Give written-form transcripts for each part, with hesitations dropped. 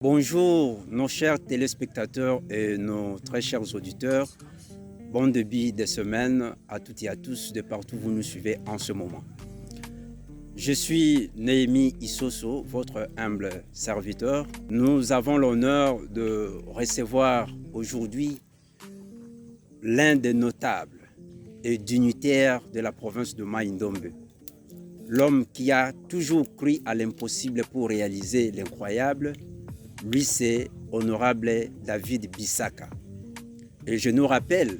Bonjour nos chers téléspectateurs et nos très chers auditeurs. Bon début de semaine à toutes et à tous de partout où vous nous suivez en ce moment. Je suis Néhémie Issoso, votre humble serviteur. Nous avons l'honneur de recevoir aujourd'hui l'un des notables et dignitaires de la province de Mai-Ndombe. L'homme qui a toujours cru à l'impossible pour réaliser l'incroyable. Lui, c'est Honorable David Bissaka. Et je nous rappelle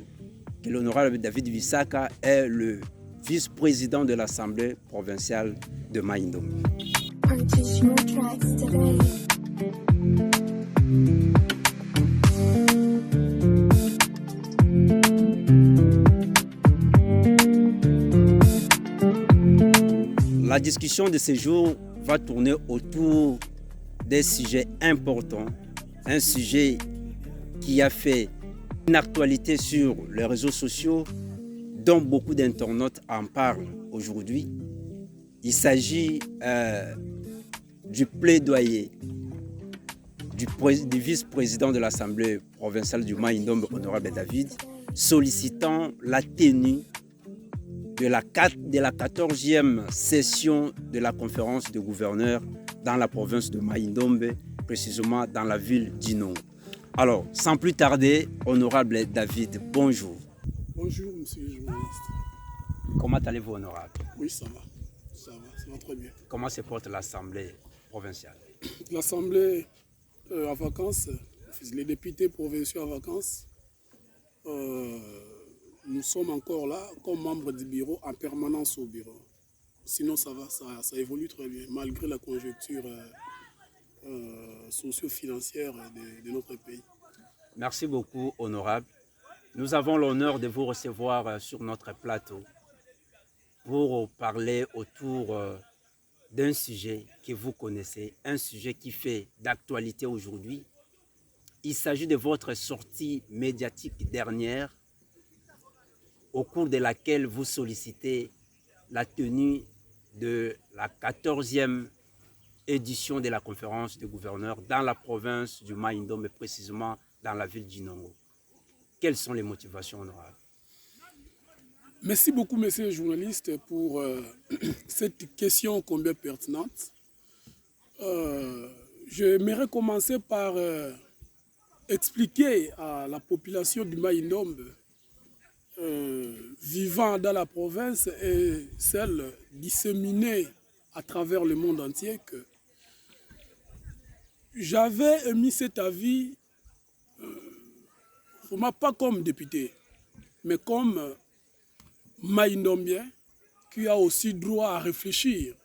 que l'Honorable David Bissaka est le vice-président de l'Assemblée provinciale de Mai-Ndombe. La discussion de ce jour va tourner autour des sujets importants, un sujet qui a fait une actualité sur les réseaux sociaux dont beaucoup d'internautes en parlent aujourd'hui. Il s'agit du plaidoyer du vice-président de l'Assemblée provinciale du Mai-Ndombe, Honorable David, sollicitant la tenue de la 14e session de la conférence de gouverneurs dans la province de Mai-Ndombe, précisément dans la ville d'Inongo. Alors, sans plus tarder, Honorable David, bonjour. Bonjour, monsieur le journaliste. Comment allez-vous, Honorable? Oui, ça va très bien. Comment se porte l'Assemblée provinciale? L'Assemblée en vacances, les députés provinciaux en vacances, nous sommes encore là comme membres du bureau, en permanence au bureau. Sinon, ça va, ça évolue très bien, malgré la conjoncture socio-financière de notre pays. Merci beaucoup, Honorable. Nous avons l'honneur de vous recevoir sur notre plateau pour parler autour d'un sujet que vous connaissez, un sujet qui fait d'actualité aujourd'hui. Il s'agit de votre sortie médiatique dernière, au cours de laquelle vous sollicitez la tenue de la 14e édition de la conférence des gouverneurs dans la province du Mai-Ndombe, précisément dans la ville d'Inongo. Quelles sont les motivations, honorables? Merci beaucoup, monsieur le journaliste, pour cette question combien pertinente. J'aimerais commencer par expliquer à la population du Mai-Ndombe vivant dans la province et celle disséminée à travers le monde entier que j'avais émis cet avis, pas comme député, mais comme Mai-Ndombien qui a aussi droit à réfléchir.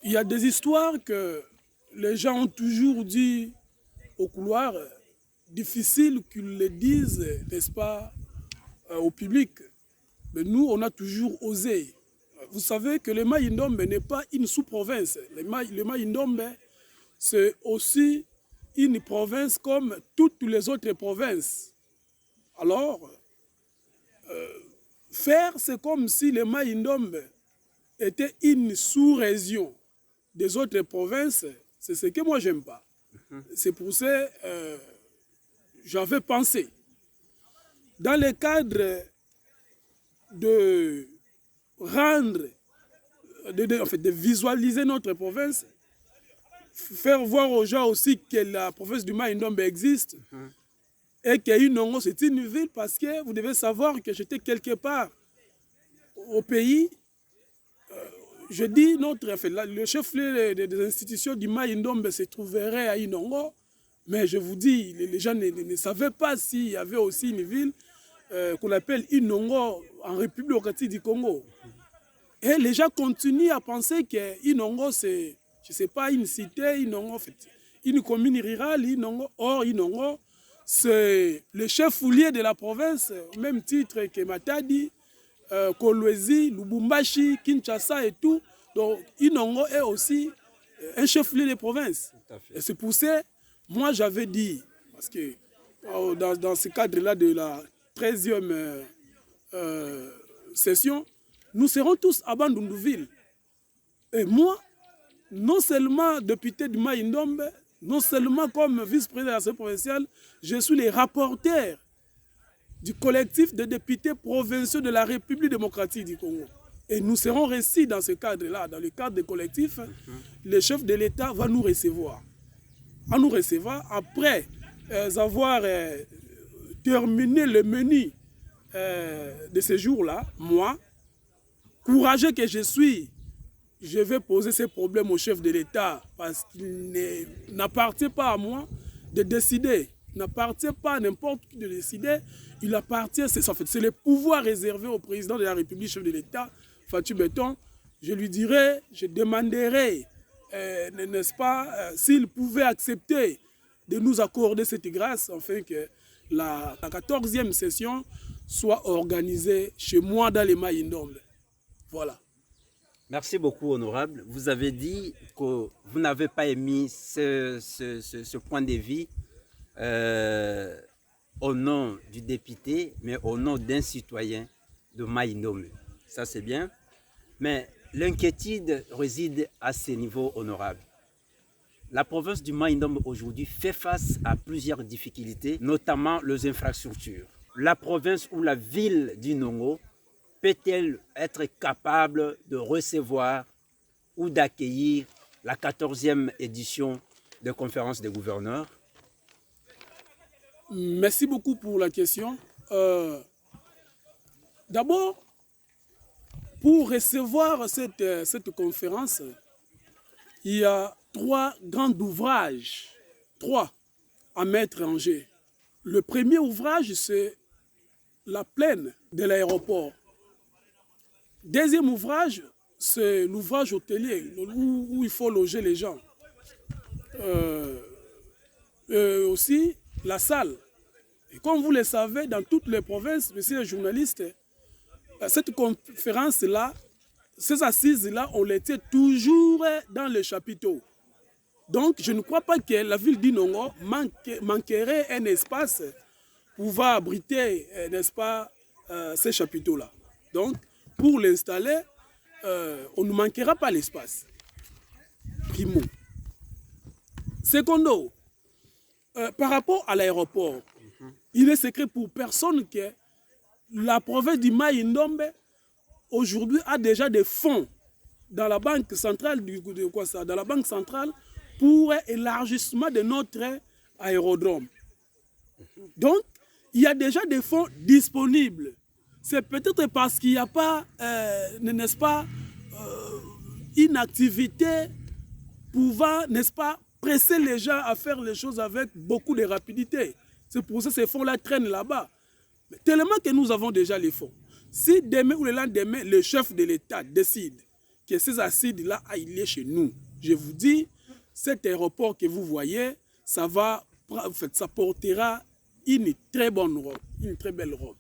Il y a des histoires que les gens ont toujours dit au couloir, difficile qu'ils les disent, n'est-ce pas, au public. Mais nous, on a toujours osé. Vous savez que le Mai-Ndombe n'est pas une sous-province. Le Mai-Ndombe, c'est aussi une province comme toutes les autres provinces. Alors, faire, c'est comme si le Mai-Ndombe était une sous-région des autres provinces. C'est ce que moi, j'aime pas. C'est pour ça que j'avais pensé. Dans le cadre de rendre, de visualiser notre province, faire voir aux gens aussi que la province du Mai-Ndombe existe et qu'Inongo c'est une ville, parce que vous devez savoir que j'étais quelque part au pays. Je dis le chef-lieu des institutions du Mai-Ndombe se trouverait à Inongo, mais je vous dis, les gens ne savaient pas s'il y avait aussi une ville qu'on appelle Inongo en République démocratique du Congo. Et les gens continuent à penser que Inongo c'est, je ne sais pas, une cité, Inongo, une commune rurale, Inongo. Or, Inongo, c'est le chef-lieu de la province, au même titre que Matadi, Kolwezi, Lubumbashi, Kinshasa et tout. Donc, Inongo est aussi un chef-lieu de province. Et c'est pour ça, moi j'avais dit, parce que dans ce cadre-là de la 13e session, nous serons tous à Bandundouville. Et moi, non seulement député du Mai-Ndombe, Non seulement comme vice-président de l'Assemblée provinciale, je suis le rapporteur du collectif des députés provinciaux de la République démocratique du Congo. Et nous serons reçus dans ce cadre-là, dans le cadre des collectifs. Le chef de l'État va nous recevoir. À nous recevoir après avoir terminé le menu de ce jour-là. Moi, courageux que je suis, je vais poser ces problèmes au chef de l'État parce qu'il n'appartient pas à moi de décider. Il n'appartient pas à n'importe qui de décider. Il appartient, c'est le pouvoir réservé au président de la République, chef de l'État, Fatou Beton. Je lui dirai, je demanderai, n'est-ce pas, s'il pouvait accepter de nous accorder cette grâce, afin que la 14e session soit organisée chez moi dans les Maïndombe. Voilà. Merci beaucoup, honorable. Vous avez dit que vous n'avez pas émis ce point de vue au nom du député, mais au nom d'un citoyen de Maïndombe. Ça, c'est bien. Mais l'inquiétude réside à ce niveau, honorable. La province du Maïndombe aujourd'hui fait face à plusieurs difficultés, notamment les infrastructures. La province ou la ville du Nongo peut-elle être capable de recevoir ou d'accueillir la 14e édition de conférence des gouverneurs? Merci beaucoup pour la question. D'abord, pour recevoir cette conférence, il y a 3 grands ouvrages, 3 à mettre en jeu. Le premier ouvrage, c'est la plaine de l'aéroport. Deuxième ouvrage, c'est l'ouvrage hôtelier, où il faut loger les gens. Aussi, la salle. Et comme vous le savez, dans toutes les provinces, messieurs les journalistes, cette conférence-là, ces assises-là, on l'était toujours dans les chapiteaux. Donc, je ne crois pas que la ville d'Inongo manquerait un espace pour pouvoir abriter, n'est-ce pas, ces chapiteaux-là. Donc, pour l'installer, on ne manquera pas l'espace. Primo. Secondo, par rapport à l'aéroport, il est secret pour personne que la province du Maïndombe aujourd'hui a déjà des fonds dans la banque centrale dans la banque centrale pour élargissement de notre aérodrome. Donc, il y a déjà des fonds disponibles. C'est peut-être parce qu'il n'y a pas, n'est-ce pas, une activité pouvant, n'est-ce pas, presser les gens à faire les choses avec beaucoup de rapidité. C'est pour ça que ces fonds-là traînent là-bas. Mais tellement que nous avons déjà les fonds. Si demain ou le lendemain, le chef de l'État décide que ces acides-là aillent chez nous, je vous dis, cet aéroport que vous voyez, ça portera une très bonne robe, une très belle robe.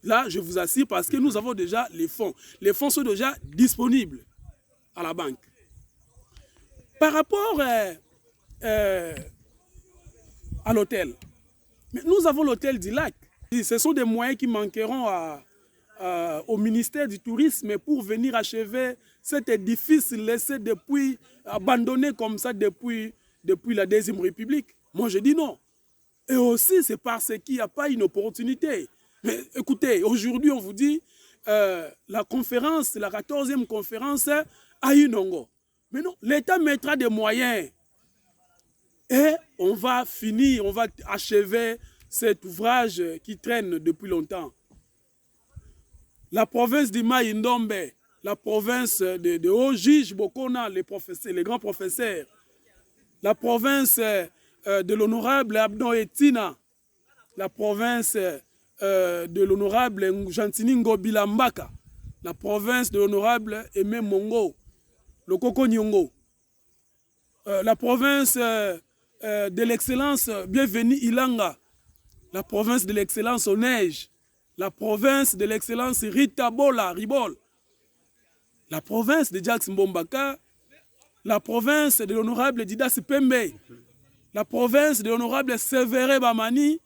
Là, je vous assure, parce que nous avons déjà les fonds. Les fonds sont déjà disponibles à la banque. Par rapport à l'hôtel, nous avons l'hôtel du lac. Ce sont des moyens qui manqueront au ministère du Tourisme pour venir achever cet édifice laissé abandonné comme ça depuis la Deuxième République. Moi, je dis non. Et aussi, c'est parce qu'il n'y a pas une opportunité. Mais écoutez, aujourd'hui, on vous dit la conférence, la 14e conférence à Inongo. Mais non, l'État mettra des moyens. Et on va finir, on va achever cet ouvrage qui traîne depuis longtemps. La province du Maïndombe, la province de Haut-Juge Bokona, les grands professeurs, la province de l'honorable Abdon Etina, la province de l'honorable Jantiningo Bilambaka, la province de l'honorable Aimé Mongo, le Koko Nyongo, la province de l'excellence Bienvenue Ilanga, la province de l'excellence Oneige, la province de l'excellence Rita Bola, Ribol, la province de Jacques Mbombaka, la province de l'honorable Didas Pembe, la province de l'honorable Sévéré Bamani,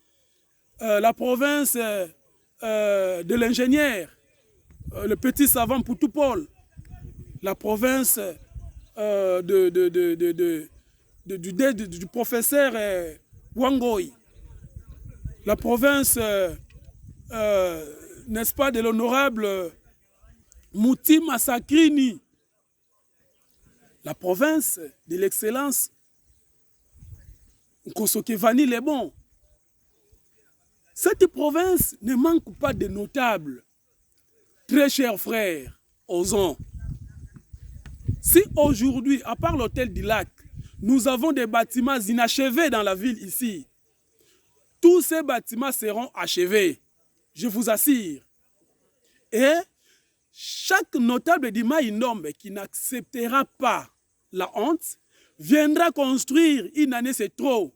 la province de l'ingénieur, le petit savant Poutoupol, la province de du professeur Wangoi, la province, n'est-ce pas, de l'honorable Moutima Sakrini, la province de l'excellence Nkosokevani Lebon. Cette province ne manque pas de notables. Très chers frères, osons. Si aujourd'hui, à part l'hôtel du lac, nous avons des bâtiments inachevés dans la ville ici, tous ces bâtiments seront achevés, je vous assure. Et chaque notable du Maïndombe qui n'acceptera pas la honte viendra construire une année, c'est trop.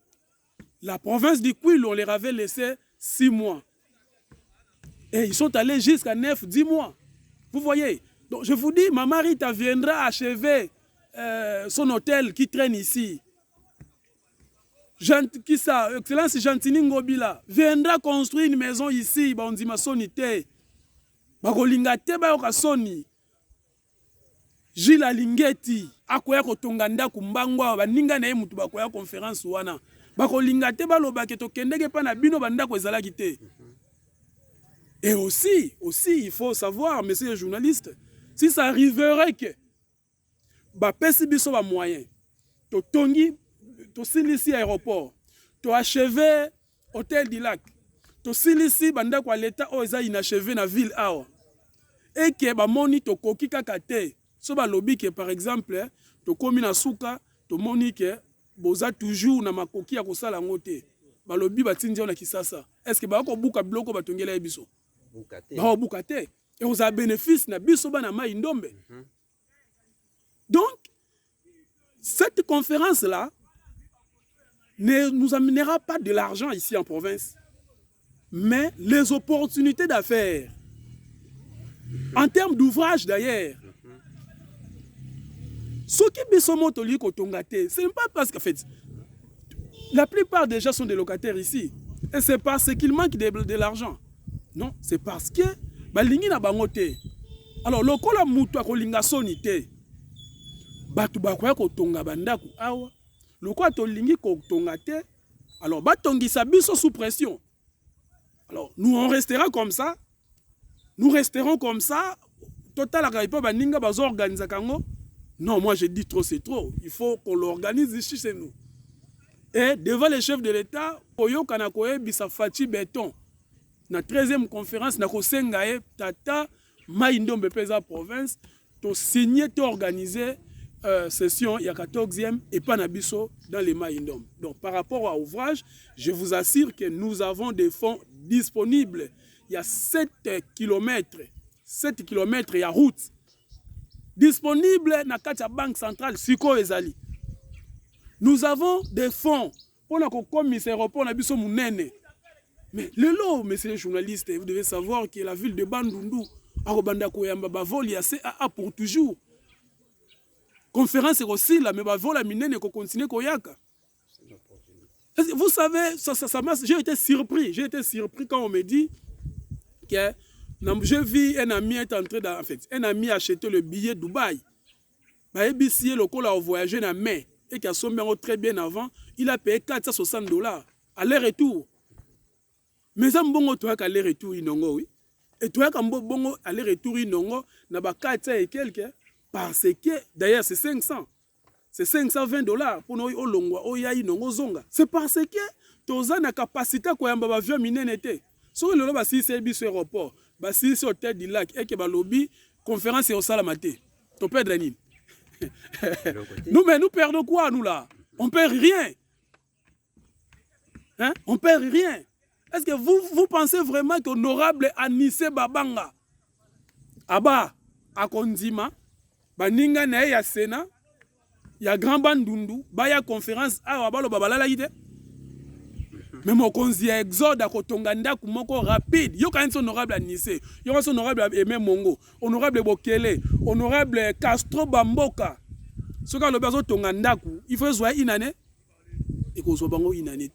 La province du Kwilu, on les avait laissé 6 mois. Et ils sont allés jusqu'à 9-10 mois. Vous voyez? Donc je vous dis, Mama Rita viendra achever son hôtel qui traîne ici. Qui ça? Excellence Gentini Ngobila viendra construire une maison ici. Bandima sonité. Bakolingate bayoka soni. Gilles Alingeti. Akoya kotonganda kumbangwa. Baninga na mutu bakoya conférence wana. Bakolingate baloba ke tokendeke pa na bino banda ko ezala kite. Et aussi, il faut savoir, messieurs les journalistes, si ça arriverait que bapesi biso ba moyen, to tongi, to silisi aéroport, to achevé hôtel du lac, to silisi banda kwa l'état o eza inachevé na ville awa. Et que ba moni to koki kaka te, so ba lobi que par exemple, to komi na suka, to moni que boza toujours na makoki ya kosala ngote. Ba lobi ba tindia na Kisasa. Est-ce que ba ko buka bloko ba tongela biso? Bah, Bukate. Et on a bénéfice na biso ba na Maïndombe. Donc, cette conférence-là ne nous amènera pas de l'argent ici en province, mais les opportunités d'affaires. En termes d'ouvrage d'ailleurs. Ce qui biso motoli kotongate, ce n'est pas parce qu'en fait, la plupart des gens sont des locataires ici. Et c'est parce qu'il manque de l'argent. Non, c'est parce que balingi na bangote. Alors lokola mutu akolinga sonite. Batu bakoya kotonga bandaku awa. Lokola tolingi kotonga te. Alors batongisa biso sous pression. Alors nous on restera comme ça. Nous resterons comme ça. Total akaipa baninga bazo organiser kango. Non, moi je dis trop c'est trop. Il faut qu'on l'organise ici chez nous. Et devant les chefs de l'État, Oyo Kanakoe Bisafati Béton. Na 13e conférence na kosengae tata Maïndombe pesa province to signer to organiser session il y a 14e et pas na biso dans les Maïndombe. Donc par rapport à ouvrage, je vous assure que nous avons des fonds disponibles. Il y a 7 km il y a route disponible na kati ya banque centrale siko ezali. Nous avons des fonds pour na ko commissaire pour na biso munene. Mais le lot, messieurs les journalistes, vous devez savoir que la ville de Bandundu, Arobanda Koyamba, Bavol, il y a CAA pour toujours. Conférence est aussi là, mais Bavol, la mine, qu'on continue Koyaka. Vous savez, j'ai été surpris quand on me dit que j'ai vu un ami être entré dans, en fait, un ami acheter le billet Dubaï. ABC, le col a voyagé dans mai et qui a sommé très bien avant, il a payé $460 aller-retour. Mais ça mbongo toi aller-retour inongo oui. Et toi quand bongo aller-retour inongo na ba 400 et quelques parce que d'ailleurs c'est 500. C'est $520 pour nous au longwa au ya inongo zonga. C'est parce que toza na capacité ko yamba ba avion minene te. So le ba si c'est biso aéroport, ba si c'est hôtel du lac et que ba lobby conférence au salamate. To perdre nini? Nous mais nous perdons quoi nous là? On perd rien. Hein? On perd rien. Est-ce que vous pensez vraiment qu'honorable Anissé Babanga, Aba, Akondima, Baninga na ya Sénat, ya Grand Bandundu, Baya conférence, Abalo Babalala ide? Mais mon konzi ya exode à Kotonganda Kumoko rapide. Yo quand honorable Anissé, yo quand honorable Aimé Mongo, honorable Bokele, honorable Castro Bamboka. Ce quand le bazo Tonganda, il faut jouer une année et qu'on soit bango une année.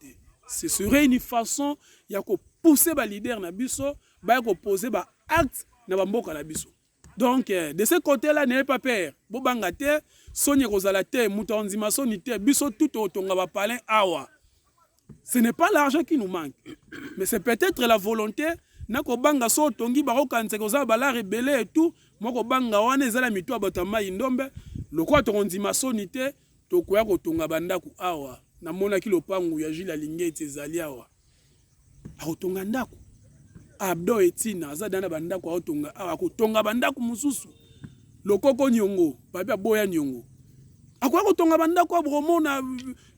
Ce serait une façon de pousser les leaders na biso, de poser des actes na mboka na biso. Donc, de ce côté-là, n'ayez pas peur. Bobangate, Sonia Rosalate, Moutanzima Sonite, Biso tout Tonga Palin Awa. Ce n'est pas l'argent qui nous manque, mais c'est peut-être la volonté. Nako banga so tongi baro kanse koza bala rebelle et tout. Moko banga wana ezala mitu abatama indombe. Lokwa tonzima sonite to koya ko tonga bandaku awa. Na mona ki lopangu ya Jules Alingeti ezali awa. Akotonga ndaku. Abdo etina azadana bandaku akotonga awa kotonga bandaku mususu. Lokoko nyongo, babia boya nyongo. Akoya kotonga bandaku abromona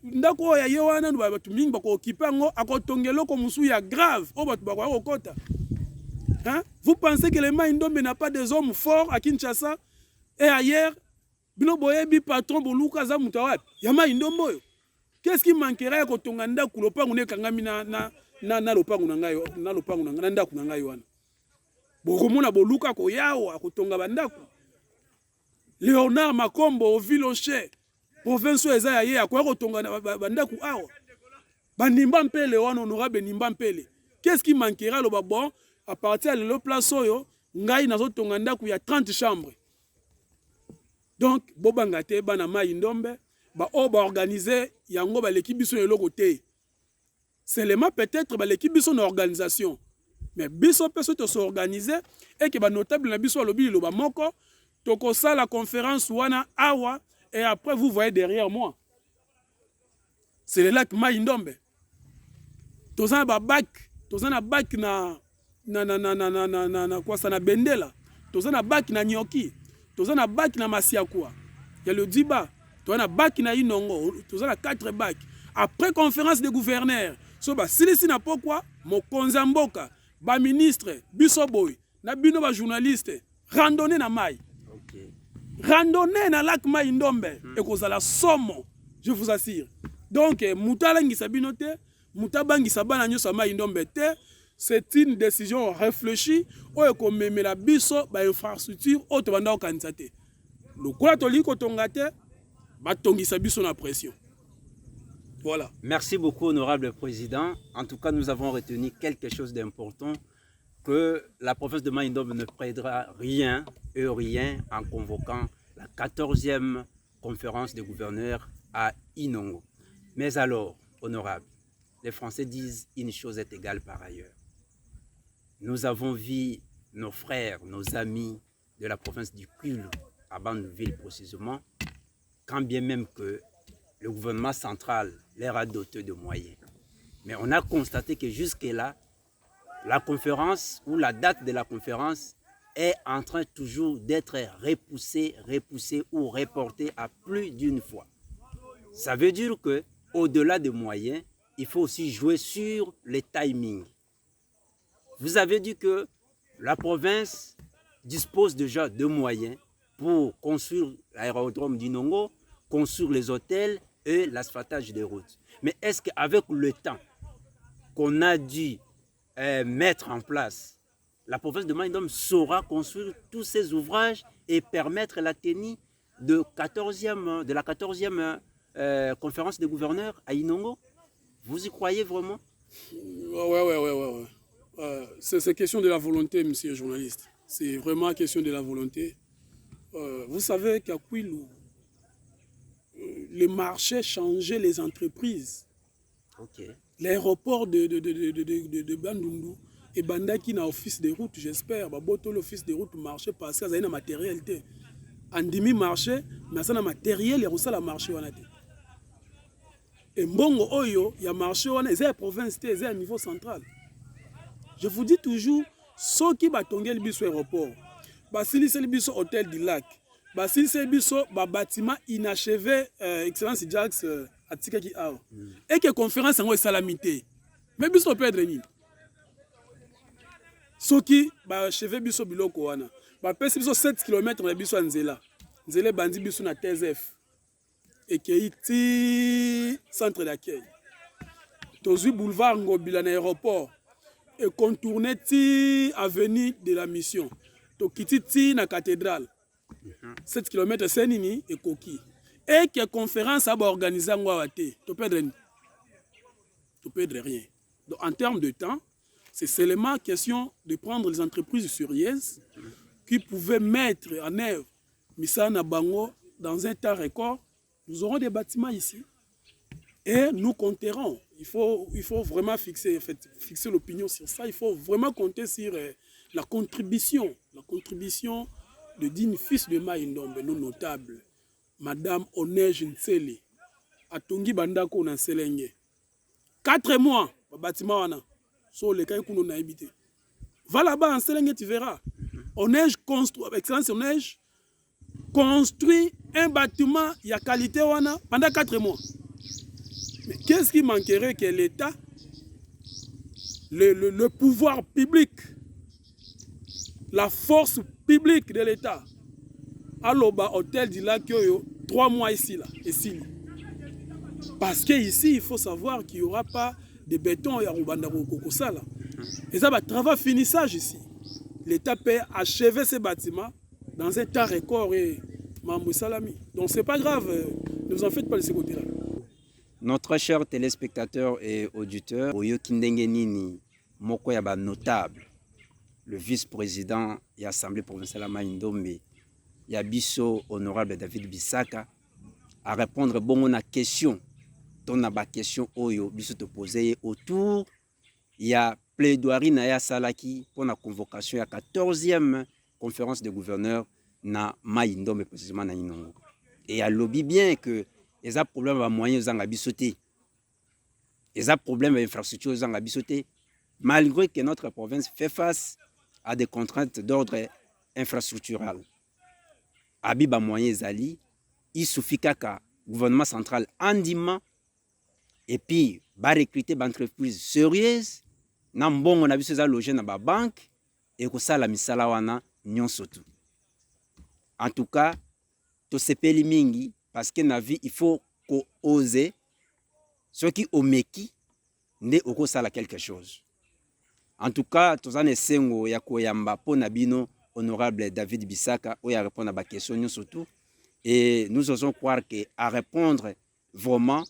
ndako ya yewana batu mingi bako okipa ngo akotongeloko musu ya grave o batu bako okota. Hein? Vous pensez que le Maïndombe n'a pas des hommes forts à Kinshasa et ailleurs? Bino boyebi patron boluka za mutawap. Ya Maïndombe. Qu'est-ce qui manquerait ko tonganda kulopangu ne kangami na lopangu na ngayo na lopangu na ndaku na ngayo wana. Bokomona boluka ko yawa ko tonga bandaku. Léonard Makombo au Villoché. Province eza ya ko tonga bandaku awa. Banimba mpele wana honorable Nimba mpele. Qu'est-ce qui manquera lo babon? À partir de la place oyo, ngai nazo tonga ndaku ya 30 chambres. Donc, bobangate bana Maïndombe, ba organiser yango ba l'équipe biso eloko te. C'est peut-être ba l'équipe biso na organisation. Mais biso peso to s'organiser et que ba notable na biso lobi lo ba moko, toko ça la conférence wana awa et après vous voyez derrière moi. C'est le lac Maïndombe. Tozana ba bac, tozana bac na quoi ça na bendela, tozana bac na nyoki, tozana bac na masiakwa. Il y a le Diba, tozana bac na inongo, tozana 4 bacs. Après conférence des gouverneurs, so ba silisi na pourquoi mo konzamboka, ba ministre, bisoboy, na bino ba journaliste, randonnée na mai. Okay. Randonnée na lac Maïndombe et kozala somo, je vous assure. Donc mutalangi sabinote, mutabangi sabana nyosa Maïndombe te. C'est une décision réfléchie où on met la biso ba infrastructure au to banda okanisate. Le quoi to liko tongate ba tongisa biso na pression. Voilà. Merci beaucoup honorable président. En tout cas, nous avons retenu quelque chose d'important, que la province de Maïndombe ne perdra rien et rien en convoquant la 14e conférence des gouverneurs à Inongo. Mais alors, honorable, les Français disent une chose est égale par ailleurs. Nous avons vu nos frères, nos amis de la province du Kulu, à Bandundu précisément, quand bien même que le gouvernement central leur a doté de moyens. Mais on a constaté que jusque-là, la conférence ou la date de la conférence est en train toujours d'être repoussée ou reportée à plus d'une fois. Ça veut dire que, au-delà des moyens, il faut aussi jouer sur les timings. Vous avez dit que la province dispose déjà de moyens pour construire l'aérodrome d'Inongo, construire les hôtels et l'asphaltage des routes. Mais est-ce qu'avec le temps qu'on a dû mettre en place, la province de Maïndombe saura construire tous ces ouvrages et permettre la tenue de la 14e conférence des gouverneurs à Inongo? Vous y croyez vraiment? Ouais. C'est question de la volonté, monsieur le journaliste. C'est vraiment question de la volonté. Vous savez qu'à Kwilu, les marchés changeaient les entreprises. Okay. L'aéroport de Bandundu et Bandaki na office de route, j'espère. Baboto l'office de route marché parce qu'il y a un matériel. En demi-marché, mais ça a un matériel, il y a aussi la marché. Et Mbongo Oyo, il y a marché, il y a province, il y a un niveau central. Je vous dis toujours, ceux qui battent le biso aéroport, si c'est le biso hôtel du lac, si c'est le biso bâtiment inachevé, Excellence Jax à Tikaki Ao, et que conférence en salamité, mais biso peut être ni. Ceux qui achevé biso biloko wana, pèse biso 7 km de biso Nzela, Nzela bandi biso na TSF, et qui est centre d'accueil. Tozu boulevard Ngobila na aéroport. Et contourner ti avenue de la mission. To kititi na cathédrale. 7 km c'est nini et koki. Et que conférence a organisé en Wawate. Tu perdre rien. Donc en termes de temps, c'est seulement question de prendre les entreprises sérieuses qui pouvaient mettre en œuvre Missa Nabango dans un temps record, nous aurons des bâtiments ici. Et nous compterons. Il faut vraiment fixer l'opinion sur ça. Il faut vraiment compter sur la contribution de digne fils de Maïndombe, nos notables, Madame Onej Ntseli, Atongi Bandako na Selenge. 4 mois, le bâtiment wana. Sur les cas qu'on a habité. Va là-bas en Selenge, tu verras. Onej construit, avec excellence Onej, construit un bâtiment, il y a qualité wana, pendant 4 mois. Mais qu'est-ce qui manquerait que l'État, le pouvoir public, la force publique de l'État, à l'Oba Hôtel du Lac Yoyo, 3 mois ici, là, ici. Parce qu'ici, il faut savoir qu'il n'y aura pas de béton à Rubandaro Kokosa. Et ça va travailler finissage ici. L'État peut achever ces bâtiments dans un temps record et Mambo Salami. Donc c'est pas grave, ne vous en faites pas de ce côté-là. Notre cher téléspectateurs et auditeurs, Oyo Kindengenini, Moko Yaba notable, le vice-président de l'Assemblée provinciale Maïndombe, Yabiso honorable David Bissaka, à répondre bon à question. Ton a question Oyo Biso te poser autour. Il y a plaidoirie na ya salaki pour la convocation à la 14e conférence des gouverneurs na Maïndombe précisément na Inongo. Et il y a lobby bien que ils ont problème de moyens aux Angabisoté. Ils ont problème d'infrastructures aux Angabisoté. Malgré que notre province fait face à des contraintes d'ordre infrastructural. Abiba moyens ali, il suffit que le gouvernement central andima et puis va recruter des entreprises sérieuses. Nambon on a vu ces logés dans la banque et que ça la misala wana nyon sotu. En tout cas, to sepeli mingi. Parce que dans la vie, il faut qu'on ose. Ceux qui ont meki, ne oko sala quelque chose. En tout cas, tous les sengo ya koyamba po nabino honorable David Bissaka, où il a répondu à ma question surtout. Et nous osons croire qu'à répondre vraiment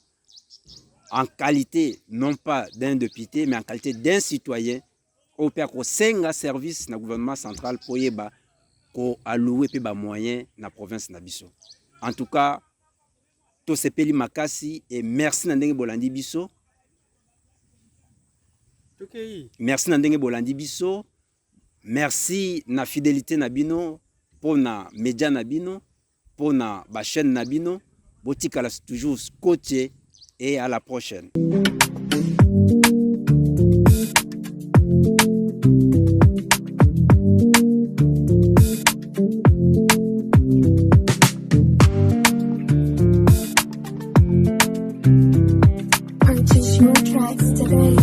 en qualité, non pas d'un député, mais en qualité d'un citoyen, au père ko senga service na gouvernement central pour yeba ko allouer pe ba moyen na province nabiso. En tout cas, to sepeli makasi et merci na ndenge bolandi biso. Merci na ndenge bolandi biso. Merci na fidélité na bino pour na média na bino, pour na ba chaîne na bino. Botika la toujours scotché et à la prochaine. Purchase your tracks today.